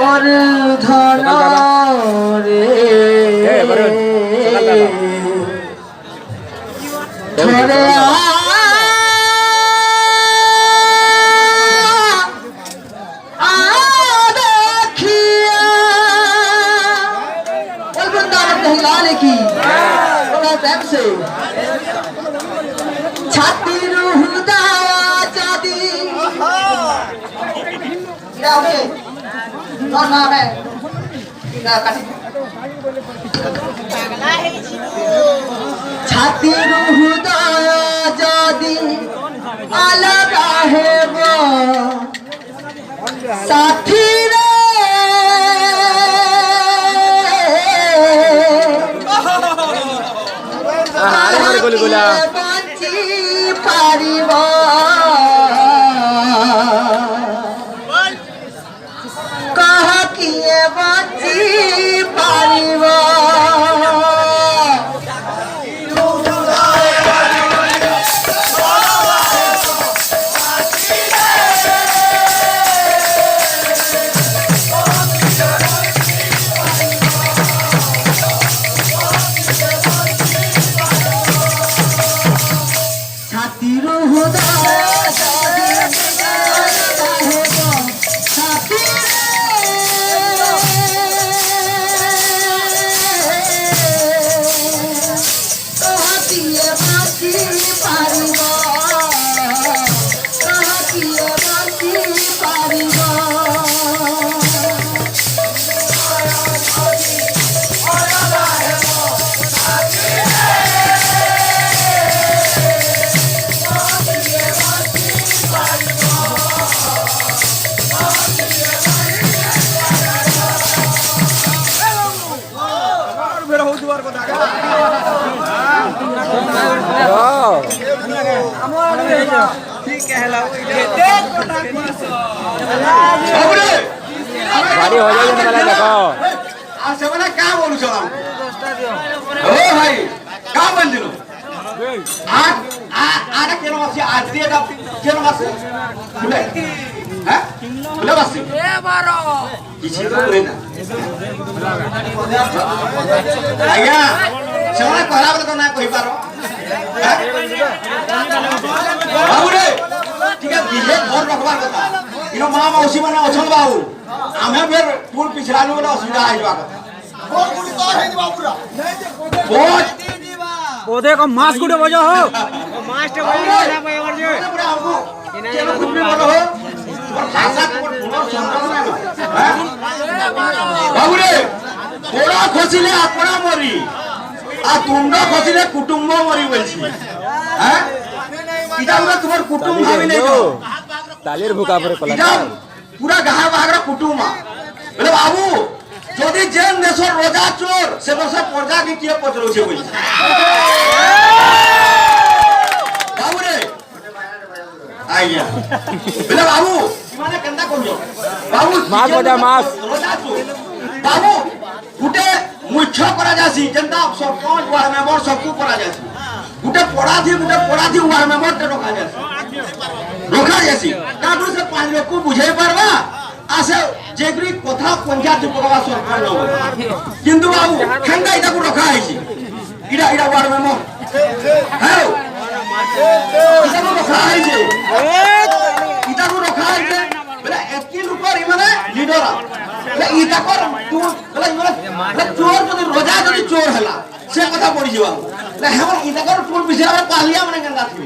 মোর ধন রে ধরে কি ছাতির হুদা যদি ছাতির হুদয় যদি আলাদা হেব সাথীর বাঁচি পারিব কহ কিয়ে বাঁচি পারিব ছাতির হুদয় गाड़ी हो जाएगी ना देखो आज से बना क्या बोलूं चला ओ भाई क्या बोल दिलो आज आज केनो वासी आज दिए का केनो वासी बुले हैं बुले वासी ए बारो किसी को बुले ना आया सेवना कहला बोले तो ना कहि पारो बाबू रे ठीक है बिहे घर रखबार କଥା इनो मां मौसी माने अछन बाबू आमे फेर पुल पिछरानु बोले असुविधा आइबा কথা बोल गुडी तो है बाबूरा बोल बोधे को मास गुडे बजो हो मास टे बजो ना एवर जे केनो गुडी बोलो हो भाषा को पुनर संरक्षण बाबू रे पोड़ा खसिले आपना मरी आ तुंड खसिले कुटुंब मरी बोलछि हैं इटा पूरा तुम्हार कुटुंब भाभी नहीं जो तालीर भूका पर कला इटा पूरा गाहा बागरा कुटुंब बोले बाबू যদি যেন দেশৰ ৰজা চোৰ সে বছৰ পৰ্জা কি কিয়ে পচৰছে বলি বাবু রে আইয়া বলে বাবু মানে কেনটা করিও বাবু মাছ বজা মাছ রজা চোর বাবু গুটে মুখ্য করা যাসি যেনটা সরপঞ্চ ওয়ার্ড মেম্বার সবকু করা যাসি গুটে পড়াধি ওয়ার্ড মেম্বার তে রখা যাসি কাটু সে পাঁচ লোক কো বুঝাই পারবা আসে যেগুলি কথা পঞ্চায়েত উপকবা সরকার লব কিন্তু বাবু খেঙ্গা ইটাকু রখা হইছি ইটা ওয়ার্ড মেম্বার হ্যাঁ ইটাকু রখা হইছে বলে একটি লোকের মানে লিডর বলে ইটাকর তুই বলে চোর যদি রোজা যদি চোর হলা সে কথা পড়ি যাবা না হেমন ইটাকর পুল বিছরা পালিয়া মানে কেনটা থি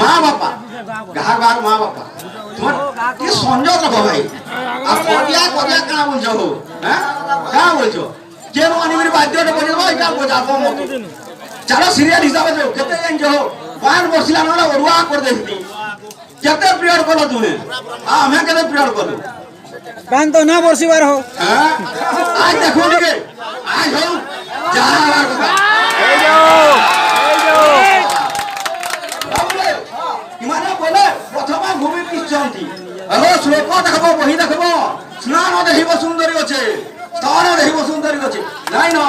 মা বাবা গাহার বার মা বাবা তোমার কি সংযোগ রাখো ভাই আর কদিয়া কানা বলছো হ্যাঁ কানা বলছো যে মানিবির বাদ্যটা বলে দাও এটা বোঝাবো মত চলো সিরিয়াল হিসাবে যাও কেতে জানছো পান বসিলা না ওরুয়া করে দেখতি কেতে পিরিয়ড করলো তুমি আমি কেতে পিরিয়ড করলো पान तो ना बरसीबार हो हां आज देखो टिके आज हो जाहार কথা এই যাও বাবুলে ইমানে বলে প্রথমে ভূমি পিছন্তি আলো শ্লোক দেখবো বহি দেখবো স্নান দেখিব সুন্দরী আছে স্থান দেখিব সুন্দরী আছে নাই না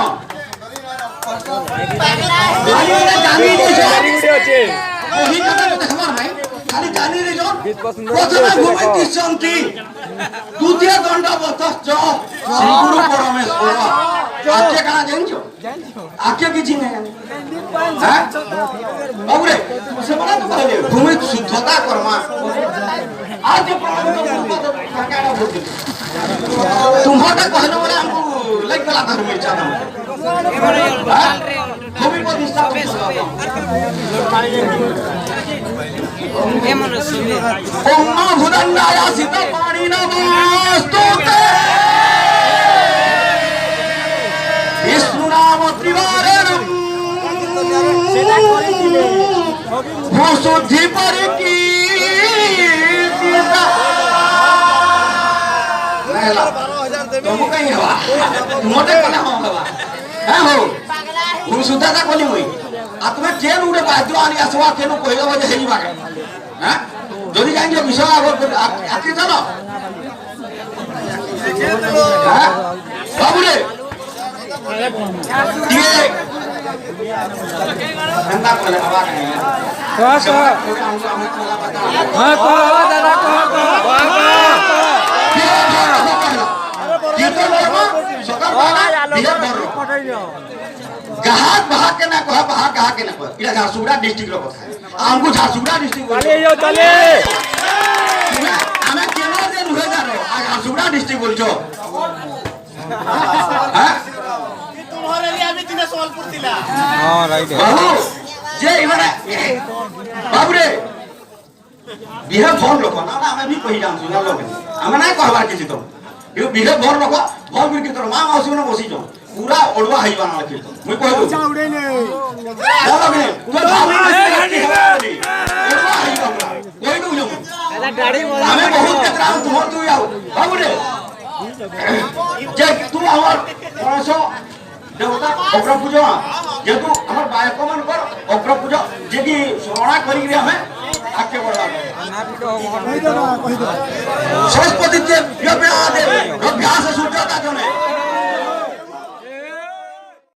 জানি রে ভিডিও আছে বহি কথা দেখবার নাই খালি জানি রে জন गीत पसंद প্রথমে ভূমিতি শান্তি দ্বিতীয় দণ্ড বতশ্চ শ্রীগুরু পরমেশ্বর আজকে কানা জানিছো আজকে কিছু না হ্যাঁ বাবুরে সেমানে তো কইলে ভূমি শুদ্ধতা কর্মা আজ প্রমাণিত পূর্ব কাকাটা বলতে तुम्हारा कहने वाले हमको लाइक गला धर्म में चाहता हूँ भूमि प्रतिष्ठा ओम्मा भुदन्नाया सीता पानी नमस्तुते विष्णु नाम त्रिवारेणम भूसुद्धि परिकीर्तिता तुमको कहीं हवा मोटे कोने हो हवा है हो भूल सुधा था कोनी हुई आत्मा ट्रेन उड़े बाजू आनी आसवा केनु कोइला बजे हेई बागे हैं যদি জানি বিষয় আগর আকি জানো হ্যাঁ বাবুরে দিয়ে ঠান্ডা করে বাবা दादा गाहक बाहर के ना कह बाहर गाहक के ना कह इला झारसुगुड़ा डिस्ट्रिक्ट रो कथा हमको झारसुगुड़ा डिस्ट्रिक्ट चले हमें केना से नुहे जानो आ झारसुगुड़ा डिस्ट्रिक्ट बोलछो हां तुम्हारे लिए अभी दिने सोलपुर दिला हां राइट बाबू जे इमाने बाबू रे बिहे फोन लोक ना ना हमें भी कहि जान सुना लोग हमें ना कहबार किछि तो यो बिहे फोन लोक फोन बिर के तोर मां मौसी ने बसी जो पूरा ओडवा हई बना के तो मुई कहबो चाउड़े ने बोलो ने तू भाभी ओडवा हई बना कोई दू जो हमें बहुत कतरा तुम तू आओ बाबू रे जे तू हमर परसो देवता अग्र पूजा जे तू हमर बायक मन कर अग्र पूजा जे की शरणा करी रे हमें आके बड़ा सरस्वती देव यज्ञ आदि अभ्यास सूत्रता जने